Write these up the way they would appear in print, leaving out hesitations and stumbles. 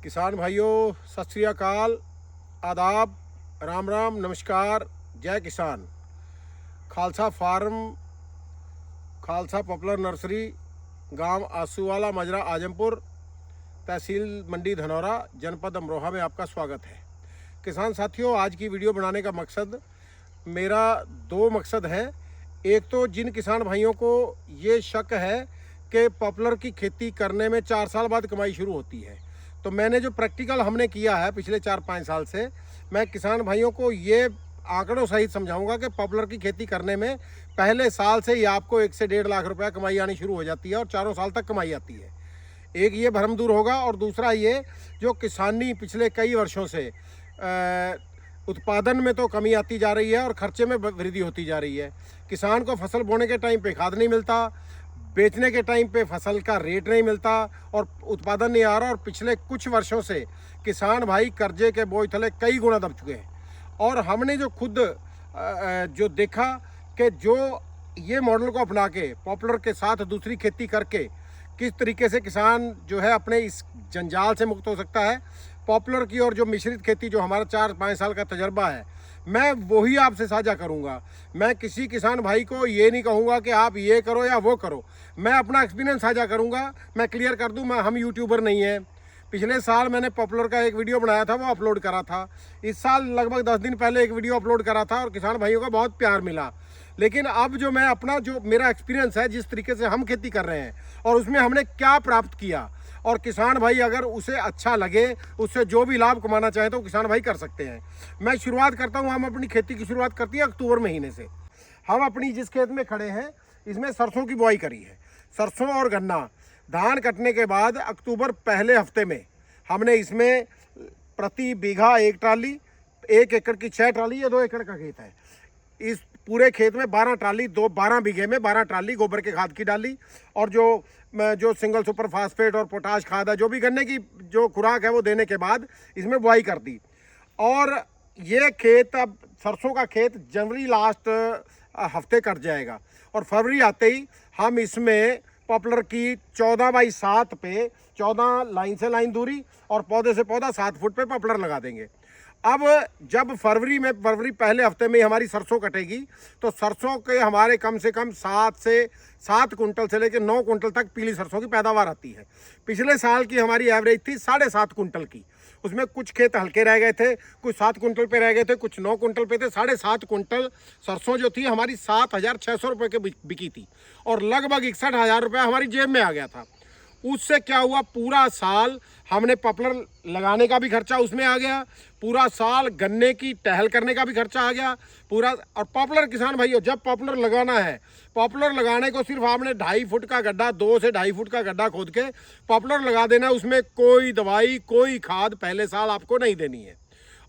किसान भाइयों, सत श्री अकाल, आदाब, राम राम, नमस्कार, जय किसान। Khalsa farm, Khalsa popular nursery, गांव आसूवाला, मजरा आजमपुर, तहसील मंडी धनौरा, जनपद अमरोहा में आपका स्वागत है। किसान साथियों, आज की वीडियो बनाने का मकसद मेरा दो मकसद हैं। एक तो जिन किसान भाइयों को ये शक है कि पॉपुलर की खेती करने में 4 साल बाद कमाई शुरू होती है, तो मैंने जो प्रैक्टिकल हमने किया है पिछले 4-5 साल से, मैं किसान भाइयों को ये आंकड़ों सहित समझाऊंगा कि पॉपुलर की खेती करने में पहले साल से ही आपको 1 से 1.5 लाख रुपया कमाई आनी शुरू हो जाती है और 4 साल तक कमाई आती है। एक ये भ्रम दूर होगा, और दूसरा ये जो किसानी पिछले कई वर्षों से उत्पादन में तो कमी आती जा रही है और खर्चे में वृद्धि होती जा रही है। किसान को फसल बोने के टाइम पे खाद नहीं मिलता, बेचने के टाइम पे फसल का रेट नहीं मिलता और उत्पादन नहीं आ रहा, और पिछले कुछ वर्षों से किसान भाई कर्जे के बोझ तले कई गुना दब चुके हैं। और हमने जो खुद जो देखा कि जो ये मॉडल को अपना के पॉपुलर के साथ दूसरी खेती करके किस तरीके से किसान जो है अपने इस जंजाल से मुक्त हो सकता है। पॉपुलर की और जो मिश्रित खेती जो हमारा 4-5 साल का तजर्बा है, मैं वही आपसे साझा करूंगा। मैं किसी किसान भाई को ये नहीं कहूँगा कि आप ये करो या वो करो, मैं अपना एक्सपीरियंस साझा करूंगा। मैं क्लियर कर दूं, हम यूट्यूबर नहीं हैं। पिछले साल मैंने पॉपुलर का एक वीडियो बनाया था, वो अपलोड करा था। इस साल लगभग 10 दिन पहले एक वीडियो अपलोड करा था और किसान भाइयों का बहुत प्यार मिला। लेकिन अब जो मैं अपना जो मेरा एक्सपीरियंस है, जिस तरीके से हम खेती कर रहे हैं और उसमें हमने क्या प्राप्त किया, और किसान भाई अगर उसे अच्छा लगे, उससे जो भी लाभ कमाना चाहे तो किसान भाई कर सकते हैं। मैं शुरुआत करता हूं, हम अपनी खेती की शुरुआत करती है अक्टूबर महीने से। हम अपनी जिस खेत में खड़े हैं इसमें सरसों की बुआई करी है। सरसों और गन्ना धान कटने के बाद अक्टूबर पहले हफ्ते में हमने इसमें प्रति बीघा 1 ट्राली, 1 एकड़ की 6 ट्राली, या 2 एकड़ का खेत है, इस पूरे खेत में 12 ट्राली, 12 बीघे में 12 ट्राली गोबर के खाद की डाली। और जो सिंगल सुपर फास्फेट और पोटाश खाद है, जो भी गन्ने की जो खुराक है, वो देने के बाद इसमें बुआई कर दी। और ये खेत, अब सरसों का खेत जनवरी लास्ट हफ्ते कट जाएगा और फरवरी आते ही हम इसमें पॉपुलर की 14x7 पे 14 लाइन से लाइन दूरी और पौधे से पौधा 7 फुट पे पॉपुलर लगा देंगे। अब जब फरवरी पहले हफ्ते में हमारी सरसों कटेगी, तो सरसों के हमारे कम से कम 7 कुंटल से लेकर 9 कुंटल तक पीली सरसों की पैदावार आती है। पिछले साल की हमारी एवरेज थी 7.5 कुंटल की। उसमें कुछ खेत हल्के रह गए थे, कुछ 7 कुंटल पे रह गए थे, कुछ 9 कुंटल पे थे। 7.5 कुंटल सरसों जो थी हमारी 7,600 रुपये के बिकी थी और लगभग 61,000 रुपया हमारी जेब में आ गया था। उससे क्या हुआ, पूरा साल हमने पॉपुलर लगाने का भी खर्चा उसमें आ गया, पूरा साल गन्ने की टहल करने का भी खर्चा आ गया पूरा। और पॉपुलर किसान भाइयों, जब पॉपुलर लगाना है, पॉपुलर लगाने को सिर्फ आपने 2.5 फुट का गड्ढा, 2 से 2.5 फुट का गड्ढा खोद के पॉपुलर लगा देना। उसमें कोई दवाई, कोई खाद पहले साल आपको नहीं देनी है,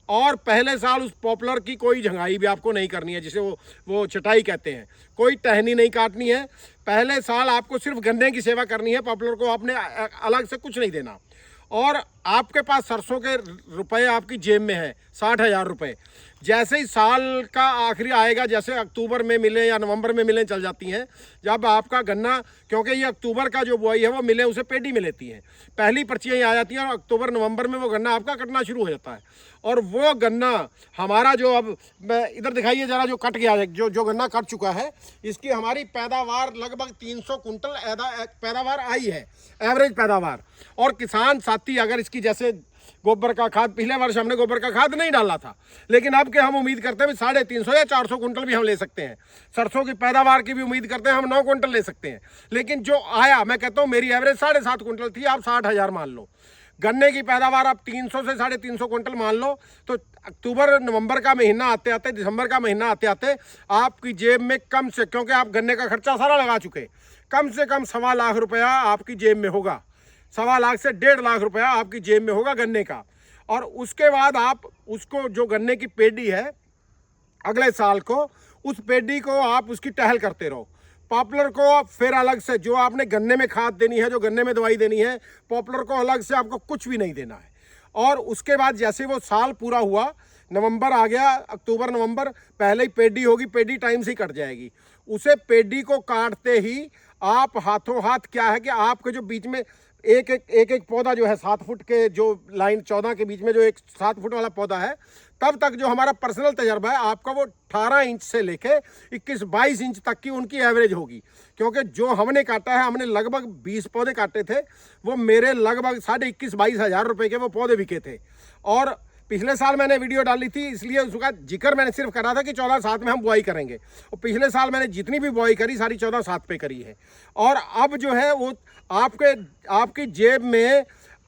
और पहले साल उस पॉपुलर की कोई झंगाई भी आपको नहीं करनी है, जिसे वो छटाई कहते हैं। कोई टहनी नहीं काटनी है। पहले साल आपको सिर्फ गन्ने की सेवा करनी है, पॉपुलर को आपने अलग से कुछ नहीं देना। और आपके पास सरसों के रुपए आपकी जेब में है 60,000 रुपये। जैसे ही साल का आखिरी आएगा, जैसे अक्टूबर में मिले या नवंबर में मिले चल जाती हैं, जब आपका गन्ना, क्योंकि ये अक्टूबर का जो बुआई है वो मिले उसे पेडी में लेती हैं, पहली पर्चियाँ ही आ जाती हैं और अक्टूबर नवंबर में वो गन्ना आपका कटना शुरू हो जाता है। और वो गन्ना हमारा जो, अब इधर दिखाइए जरा, जो कट गया है, जो गन्ना कट चुका है, इसकी हमारी पैदावार लगभग 300 कुंटल पैदावार आई है, एवरेज पैदावार। और किसान साथी अगर इसकी, जैसे गोबर का खाद, पिछले वर्ष हमने गोबर का खाद नहीं डाला था, लेकिन अब के हम उम्मीद करते हैं 350 या 400 कुंटल भी हम ले सकते हैं। सरसों की पैदावार की भी उम्मीद करते हैं हम 9 कुंटल ले सकते हैं। लेकिन जो आया, मैं कहता हूँ मेरी एवरेज 7.5 कुंटल थी, आप 60,000 मान लो। गन्ने की पैदावार आप 300 से 350 कुंटल मान लो, तो अक्टूबर नवंबर का महीना आते आते, दिसंबर का महीना आते आते आपकी जेब में कम से, क्योंकि आप गन्ने का खर्चा सारा लगा चुके, कम से कम 1.25 लाख रुपया आपकी जेब में होगा। 1.25 लाख से 1.5 लाख रुपया आपकी जेब में होगा गन्ने का। और उसके बाद आप उसको, जो गन्ने की पेडी है, अगले साल को उस पेडी को आप उसकी टहल करते रहो। पॉपुलर को फिर अलग से, जो आपने गन्ने में खाद देनी है, जो गन्ने में दवाई देनी है, पॉपुलर को अलग से आपको कुछ भी नहीं देना है। और उसके बाद जैसे वो साल पूरा हुआ, नवंबर आ गया, अक्टूबर नवंबर, पहले ही पेडी होगी, पेडी टाइम से ही कट जाएगी। उसे पेडी को काटते ही आप हाथों हाथ, क्या है कि आपके जो बीच में एक पौधा जो है 7 फुट के, जो लाइन 14 के बीच में जो एक 7 फुट वाला पौधा है, तब तक जो हमारा पर्सनल तजर्बा है आपका, वो 18 इंच से लेके 21-22 इंच तक की उनकी एवरेज होगी। क्योंकि जो हमने काटा है, हमने लगभग 20 पौधे काटे थे, वो मेरे लगभग 21,500-22 हज़ार रुपये के वो पौधे बिके थे। और पिछले साल मैंने वीडियो डाली थी, इसलिए उसका जिक्र मैंने सिर्फ करा था कि 14/7 में हम बुआई करेंगे। और पिछले साल मैंने जितनी भी बुआई करी सारी 14/7 पे करी है। और अब जो है वो आपकी जेब में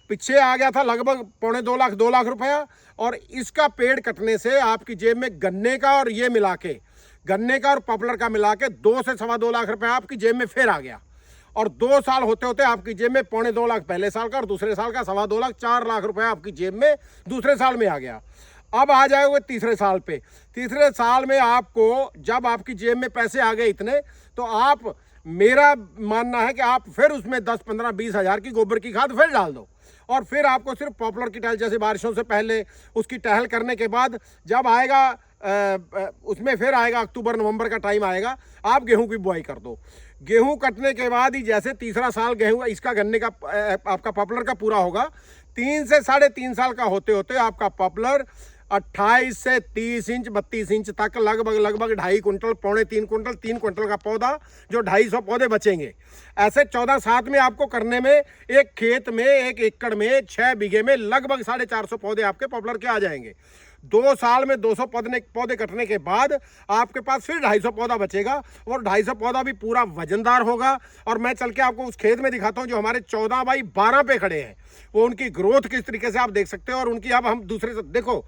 पीछे आ गया था लगभग 2 लाख रुपया। और इसका पेड़ कटने से आपकी जेब में गन्ने का और ये मिला के, गन्ने का और पॉपुलर का मिला के 2 से 2.25 लाख रुपया आपकी जेब में फिर आ गया। और 2 साल होते होते आपकी जेब में 2.25 लाख पहले साल का, और दूसरे साल का 2.25 लाख, 4 लाख रुपया आपकी जेब में दूसरे साल में आ गया। अब आ जाएगा तीसरे साल पे। तीसरे साल में आपको जब आपकी जेब में पैसे आ गए इतने, तो आप, मेरा मानना है कि आप फिर उसमें 10, 15, 20 हज़ार की गोबर की खाद फिर डाल दो। और फिर आपको सिर्फ पॉपुलर की टहल, जैसे बारिशों से पहले उसकी टहल करने के बाद जब आएगा उसमें फिर आएगा अक्टूबर नवंबर का टाइम आएगा, आप गेहूं की बुआई कर दो। गेहूं कटने के बाद ही जैसे तीसरा साल गेहूं इसका गन्ने का आपका पॉपुलर का पूरा होगा, 3 से 3.5 साल का होते होते आपका पॉपुलर 28 से 30 इंच 32 इंच तक, लगभग 2.5 कुंटल, 3 कुंटल, 3 कुंटल का पौधा, जो 250 पौधे बचेंगे। ऐसे 14/7 में आपको करने में, एक खेत में 1 एकड़ में 6 बीघे में लगभग 450 पौधे आपके पॉपुलर के आ जाएंगे। 2 साल में 200 पौधे कटने के बाद आपके पास फिर 250 पौधा बचेगा, और 250 पौधा भी पूरा वजनदार होगा। और मैं चल के आपको उस खेत में दिखाता हूं जो हमारे 14/12 पे खड़े हैं, वो उनकी ग्रोथ किस तरीके से आप देख सकते हो। और उनकी अब हम दूसरे से देखो,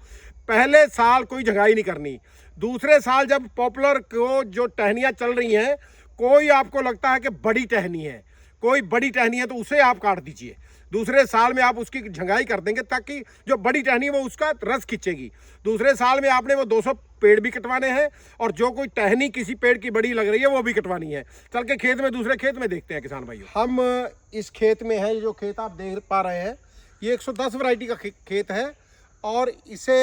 पहले साल कोई जगाई नहीं करनी, दूसरे साल जब पॉपुलर को जो टहनियाँ चल रही हैं, कोई आपको लगता है कि बड़ी टहनी है, कोई बड़ी टहनी है, तो उसे आप काट दीजिए। दूसरे साल में आप उसकी झंगाई कर देंगे ताकि जो बड़ी टहनी है वो उसका रस खींचेगी। दूसरे साल में आपने वो 200 पेड़ भी कटवाने हैं, और जो कोई टहनी किसी पेड़ की बड़ी लग रही है वो भी कटवानी है। चल के खेत में, दूसरे खेत में देखते हैं किसान भाइयों। हम इस खेत में हैं, जो खेत आप देख पा रहे हैं, ये 110 वैरायटी का खेत है। और इसे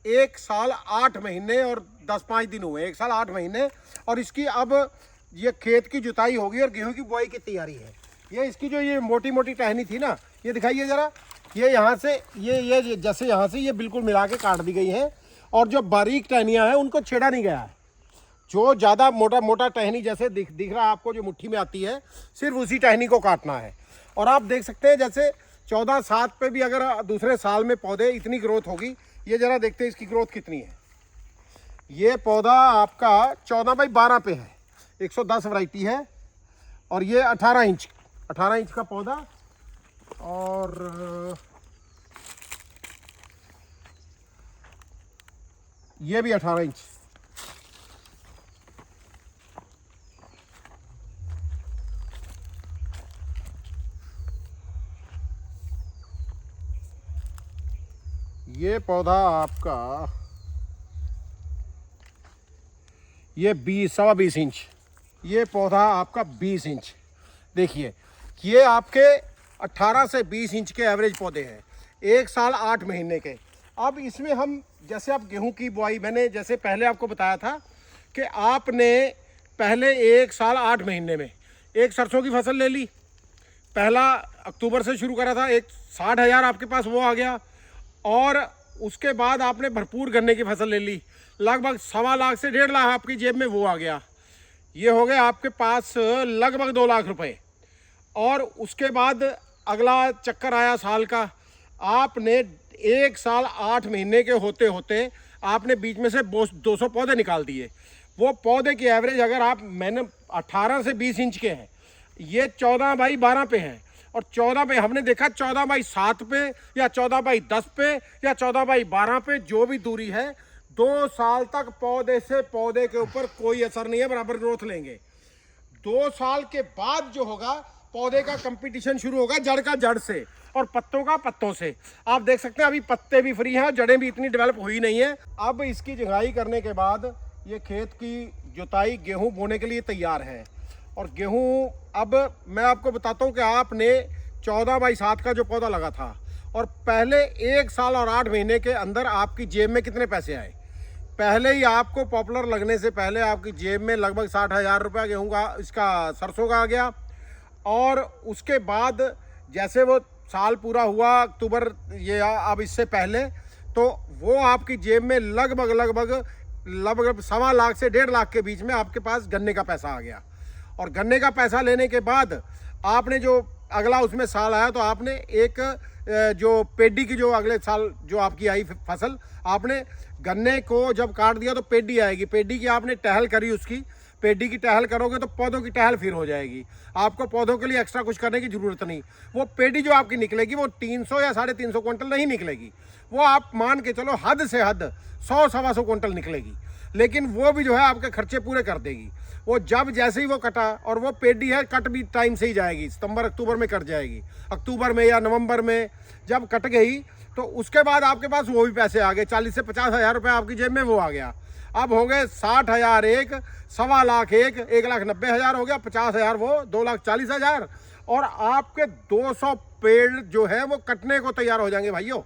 1 साल 8 महीने और 10-5 दिन हुए, 1 साल 8 महीने। और इसकी अब ये खेत की जुताई होगी और गेहूं की बुआई की तैयारी है। ये इसकी जो ये मोटी मोटी टहनी थी ना, ये दिखाइए ज़रा, ये यहाँ से ये जैसे यहाँ से ये बिल्कुल मिला के काट दी गई है। और जो बारीक टहनियाँ हैं उनको छेड़ा नहीं गया है। जो ज़्यादा मोटा टहनी जैसे दिख रहा है आपको, जो मुट्ठी में आती है, सिर्फ उसी टहनी को काटना है। और आप देख सकते हैं जैसे 14/7 पे भी अगर दूसरे साल में पौधे इतनी ग्रोथ होगी, ये ज़रा देखते हैं इसकी ग्रोथ कितनी है। ये पौधा आपका 14/12 पे है, 110 वैरायटी है। और ये 18 इंच का पौधा, और ये भी 18 इंच। ये पौधा आपका ये 20-22 इंच, ये पौधा आपका 20 इंच। देखिए, ये आपके 18 से 20 इंच के एवरेज पौधे हैं, 1 साल 8 महीने के। अब इसमें हम, जैसे आप गेहूं की बुआई, मैंने जैसे पहले आपको बताया था कि आपने पहले 1 साल 8 महीने में एक सरसों की फसल ले ली, पहला अक्टूबर से शुरू करा था, एक 60,000 आपके पास वो आ गया। और उसके बाद आपने भरपूर गन्ने की फसल ले ली, लगभग 1.25 लाख से 1.5 लाख आपकी जेब में वो आ गया। ये हो गए आपके पास लगभग 2 लाख रुपए। और उसके बाद अगला चक्कर आया साल का, आपने 1 साल 8 महीने के होते होते आपने बीच में से 200 पौधे निकाल दिए। वो पौधे की एवरेज अगर आप, मैंने 18 से 20 इंच के हैं, ये 14/12 पे हैं। और 14 पे हमने देखा 14/7 पे या 14/10 पे या 14/12 पे, जो भी दूरी है, 2 साल तक पौधे से पौधे के ऊपर कोई असर नहीं है, बराबर ग्रोथ लेंगे। 2 साल के बाद जो होगा, पौधे का कंपटीशन शुरू होगा जड़ का जड़ से और पत्तों का पत्तों से। आप देख सकते हैं अभी पत्ते भी फ्री हैं और जड़ें भी इतनी डेवलप हुई नहीं है। अब इसकी जंगाई करने के बाद ये खेत की जुताई गेहूं बोने के लिए तैयार है। और गेहूं, अब मैं आपको बताता हूं कि आपने 14/7 का जो पौधा लगा था, और पहले 1 साल और 8 महीने के अंदर आपकी जेब में कितने पैसे आए। पहले ही आपको पॉपुलर लगने से पहले आपकी जेब में लगभग 60,000 रुपया गेहूँ का, इसका सरसों का आ गया। और उसके बाद जैसे वो साल पूरा हुआ अक्टूबर ये अब इससे पहले, तो वो आपकी जेब में लगभग लगभग लगभग 1.25 लाख से 1.5 लाख के बीच में आपके पास गन्ने का पैसा आ गया। और गन्ने का पैसा लेने के बाद आपने जो अगला उसमें साल आया, तो आपने एक जो पेडी की जो अगले साल जो आपकी आई फसल, आपने गन्ने को जब काट दिया तो पेडी आएगी, पेडी की आपने टहल करी, उसकी पेडी की टहल करोगे तो पौधों की टहल फिर हो जाएगी। आपको पौधों के लिए एक्स्ट्रा कुछ करने की ज़रूरत नहीं। वो पेडी जो आपकी निकलेगी वो 300 या 350 क्विंटल नहीं निकलेगी, वो आप मान के चलो हद से हद 100-125 क्विंटल निकलेगी, लेकिन वो भी जो है आपके खर्चे पूरे कर देगी। वो जब जैसे ही वो कटा, और वो पेडी है कट भी टाइम से ही जाएगी, सितंबर अक्टूबर में कट जाएगी, अक्टूबर में या नवंबर में जब कट गई तो उसके बाद आपके पास वो भी पैसे आ गए, 40 से 50 हज़ार रुपये आपकी जेब में वो आ गया। अब हो गए 60,000 एक, 1.25 लाख एक, 1,90,000 हो गया, 50,000 वो, 2,40,000, और आपके 200 पेड़ जो है वो कटने को तैयार हो जाएंगे भाइयों।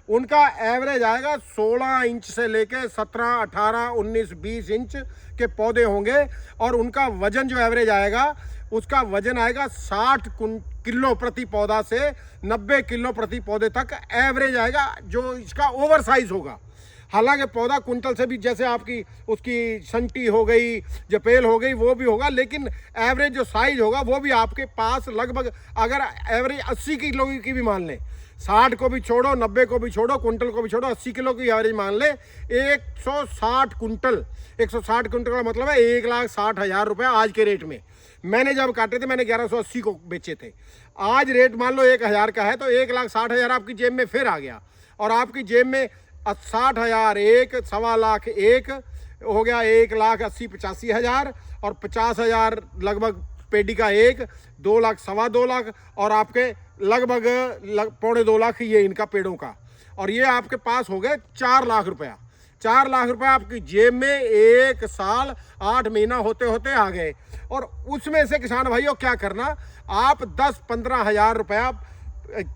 उनका एवरेज आएगा 16 इंच से लेके 17, 18, 19, 20 इंच के पौधे होंगे, और उनका वजन जो एवरेज आएगा, उसका वजन आएगा 60 किलो प्रति पौधा से 90 किलो प्रति पौधे तक एवरेज आएगा, जो इसका ओवर साइज होगा। हालांकि पौधा कुंटल से भी, जैसे आपकी उसकी संटी हो गई, जपेल हो गई, वो भी होगा, लेकिन एवरेज जो साइज होगा वो भी आपके पास लगभग, अगर एवरेज 80 किलो की भी मान लें, 60 को भी छोड़ो, 90 को भी छोड़ो, कुंटल को भी छोड़ो, 80 किलो की एवरेज मान ले, 160 कुंटल, 160 कुंटल का मतलब है 1,60,000 रुपये आज के रेट में। मैंने जब काटे थे मैंने 1180 को बेचे थे, आज रेट मान लो 1,000 का है, तो 1,60,000 आपकी जेब में फिर आ गया, और आपकी जेब में 60,000 एक, 1.25 लाख एक हो गया, 1,80,85,000, और 50,000 लगभग पेडी का एक, 2 लाख, 2.25 लाख, और आपके लगभग 2.25 लाख ये इनका पेड़ों का, और ये आपके पास हो गए 4 लाख रुपया। 4 लाख रुपया आपकी जेब में 1 साल 8 महीना होते होते आ गए। और उसमें से किसान भाइयों क्या करना, आप 10-15 हज़ार रुपया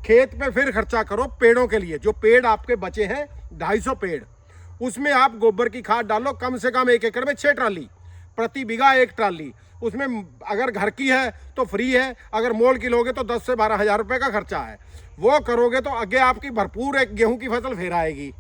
खेत पे फिर खर्चा करो पेड़ों के लिए। जो पेड़ आपके बचे हैं 250 पेड़, उसमें आप गोबर की खाद डालो, कम से कम 1 एकड़ में 6 ट्राली, प्रति बीघा 1 ट्राली। उसमें अगर घर की है तो फ्री है, अगर मोल की लोगे तो 10 से 12 हज़ार रुपये का खर्चा है। वो करोगे तो आगे आपकी भरपूर एक गेहूं की फसल फिर आएगी।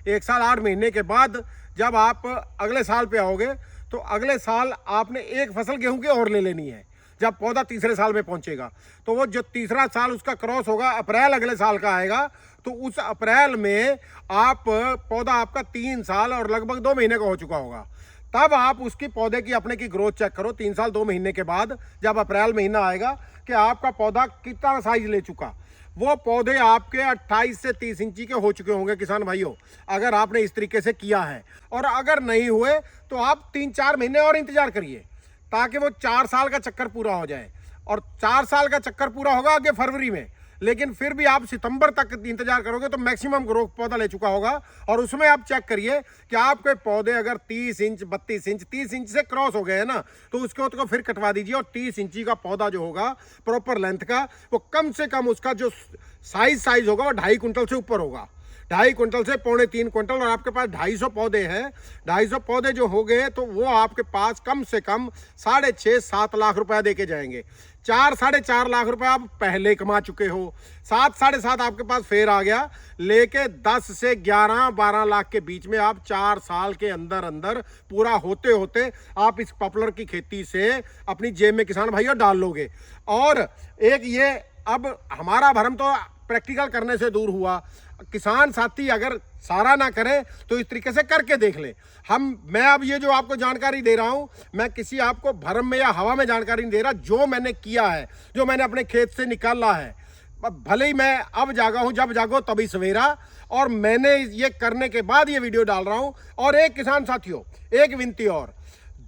1 साल 8 महीने के बाद जब आप अगले साल पे आओगे, तो अगले साल आपने एक फसल गेहूं की और ले लेनी है। जब पौधा तीसरे साल में पहुंचेगा, तो वो जो तीसरा साल उसका क्रॉस होगा, अप्रैल अगले साल का आएगा, तो उस अप्रैल में आप पौधा आपका 3 साल और लगभग 2 महीने का हो चुका होगा। तब आप उसकी पौधे की अपने की ग्रोथ चेक करो 3 साल 2 महीने के बाद, जब अप्रैल महीना आएगा, कि आपका पौधा कितना साइज ले चुका। वो पौधे आपके 28 से 30 इंची के हो चुके होंगे किसान भाइयों, अगर आपने इस तरीके से किया है। और अगर नहीं हुए तो आप 3-4 महीने और इंतजार करिए, ताकि वो 4 साल का चक्कर पूरा हो जाए। और 4 साल का चक्कर पूरा होगा आगे फरवरी में, लेकिन फिर भी आप सितंबर तक इंतजार करोगे तो मैक्सिमम ग्रोथ पौधा ले चुका होगा। और उसमें आप चेक करिए कि आपके पौधे अगर 30 इंच, 32 इंच, 30 इंच से क्रॉस हो गए हैं ना, तो उसको फिर कटवा दीजिए। और 30 इंची का पौधा जो होगा प्रॉपर लेंथ का, वो कम से कम उसका जो साइज होगा वो 2.5 कुंटल से ऊपर होगा, 2.5 कुंटल से 3.25 कुंटल। और आपके पास 250 पौधे हैं, 250 पौधे जो हो गए, तो वो आपके पास कम से कम 6.5-7 लाख रुपया दे के जाएंगे। 4-4.5 लाख रुपया आप पहले कमा चुके हो, 7-7.5 आपके पास फेर आ गया, लेके 10 से 11-12 लाख के बीच में आप 4 साल के अंदर अंदर पूरा होते होते आप इस पॉपुलर की खेती से अपनी जेब में किसान भाइयों डाल लोगे। और एक ये, अब हमारा भरम तो प्रैक्टिकल करने से दूर हुआ, किसान साथी अगर सारा ना करें तो इस तरीके से करके देख ले। मैं अब ये जो आपको जानकारी दे रहा हूं, मैं किसी आपको भरम में या हवा में जानकारी नहीं दे रहा, जो मैंने किया है, जो मैंने अपने खेत से निकाला है। भले ही मैं अब जागा हूं, जब जागो तभी सवेरा, और मैंने ये करने के बाद ये वीडियो डाल रहा हूं। और एक किसान साथियों, एक विनती और,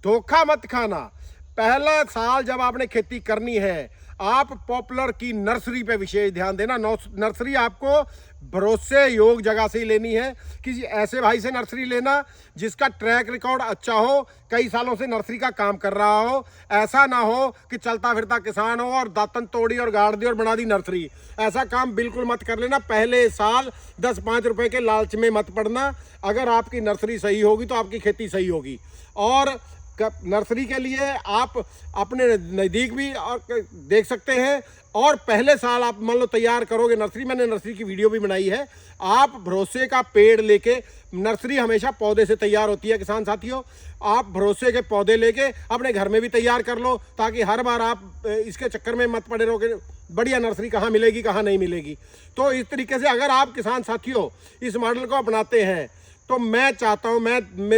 धोखा मत खाना। पहला साल जब आपने खेती करनी है, आप पॉपुलर की नर्सरी पे विशेष ध्यान देना। नर्सरी आपको भरोसे योग्य जगह से ही लेनी है, किसी ऐसे भाई से नर्सरी लेना जिसका ट्रैक रिकॉर्ड अच्छा हो, कई सालों से नर्सरी का काम कर रहा हो। ऐसा ना हो कि चलता फिरता किसान हो और दातन तोड़ी और गाड़ दी और बना दी नर्सरी। ऐसा काम बिल्कुल मत कर लेना। पहले साल 10-5 रुपए के लालच में मत पड़ना। अगर आपकी नर्सरी सही होगी तो आपकी खेती सही होगी। और नर्सरी के लिए आप अपने नज़दीक भी और देख सकते हैं, और पहले साल आप मान लो तैयार करोगे नर्सरी, मैंने नर्सरी की वीडियो भी बनाई है। आप भरोसे का पेड़ लेके, नर्सरी हमेशा पौधे से तैयार होती है किसान साथियों, आप भरोसे के पौधे लेके अपने घर में भी तैयार कर लो, ताकि हर बार आप इसके चक्कर में मत पड़े रहोगे बढ़िया नर्सरी कहाँ मिलेगी कहाँ नहीं मिलेगी। तो इस तरीके से अगर आप किसान साथियों इस मॉडल को अपनाते हैं तो मैं चाहता हूँ,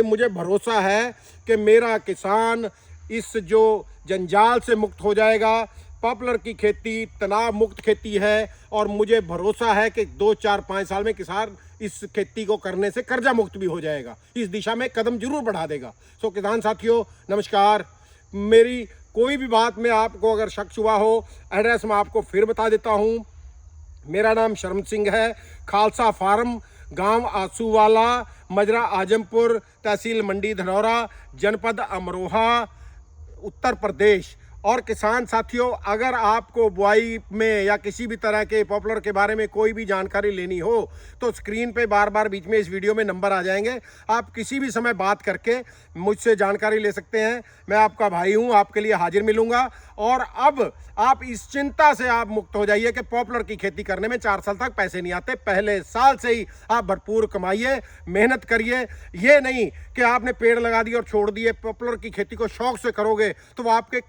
मुझे भरोसा है कि मेरा किसान इस जो जंजाल से मुक्त हो जाएगा। पॉपुलर की खेती तनाव मुक्त खेती है, और मुझे भरोसा है कि 2, 4, 5 साल में किसान इस खेती को करने से कर्जा मुक्त भी हो जाएगा। इस दिशा में कदम जरूर बढ़ा देगा। सो किसान साथियों नमस्कार। मेरी कोई भी बात में आपको अगर शक हुआ हो, एड्रेस मैं आपको फिर बता देता हूँ। मेरा नाम शर्म सिंह है, खालसा फार्म, गांव आसूवाला, मजरा आजमपुर, तहसील मंडी धनौरा, जनपद अमरोहा, उत्तर प्रदेश। और किसान साथियों अगर आपको बुआई में या किसी भी तरह के पॉपुलर के बारे में कोई भी जानकारी लेनी हो तो स्क्रीन पे बार बार बीच में इस वीडियो में नंबर आ जाएंगे, आप किसी भी समय बात करके मुझसे जानकारी ले सकते हैं। मैं आपका भाई हूं, आपके लिए हाजिर मिलूंगा। और अब आप इस चिंता से आप मुक्त हो जाइए कि पॉपुलर की खेती करने में 4 साल तक पैसे नहीं आते। पहले साल से ही आप भरपूर कमाइए, मेहनत करिए। ये नहीं कि आपने पेड़ लगा दिए और छोड़ दिए। पॉपुलर की खेती को शौक से करोगे तो वो आपके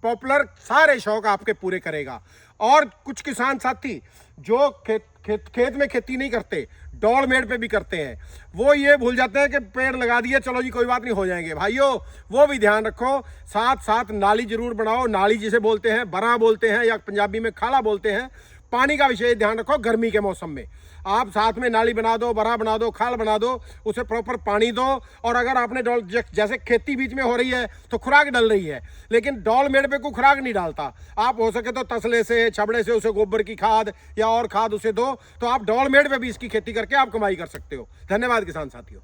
पॉपुलर सारे शौक आपके पूरे करेगा। और कुछ किसान साथी जो खेत में खेती नहीं करते, डॉल मेड़ पे भी करते हैं, वो ये भूल जाते हैं कि पेड़ लगा दिए चलो जी कोई बात नहीं हो जाएंगे। भाइयों वो भी ध्यान रखो, साथ साथ नाली जरूर बनाओ। नाली जिसे बोलते हैं, बरा बोलते हैं या पंजाबी में खाला बोलते हैं। पानी का विशेष ध्यान रखो। गर्मी के मौसम में आप साथ में नाली बना दो, बरा बना दो, खाल बना दो, उसे प्रॉपर पानी दो। और अगर आपने डॉल जैसे खेती बीच में हो रही है तो खुराक डल रही है, लेकिन डॉल मेड़ पे कोई खुराक नहीं डालता, आप हो सके तो तसले से, छबड़े से उसे गोबर की खाद या और खाद उसे दो, तो आप डॉल मेड़ पे भी इसकी खेती करके आप कमाई कर सकते हो। धन्यवाद किसान साथियों।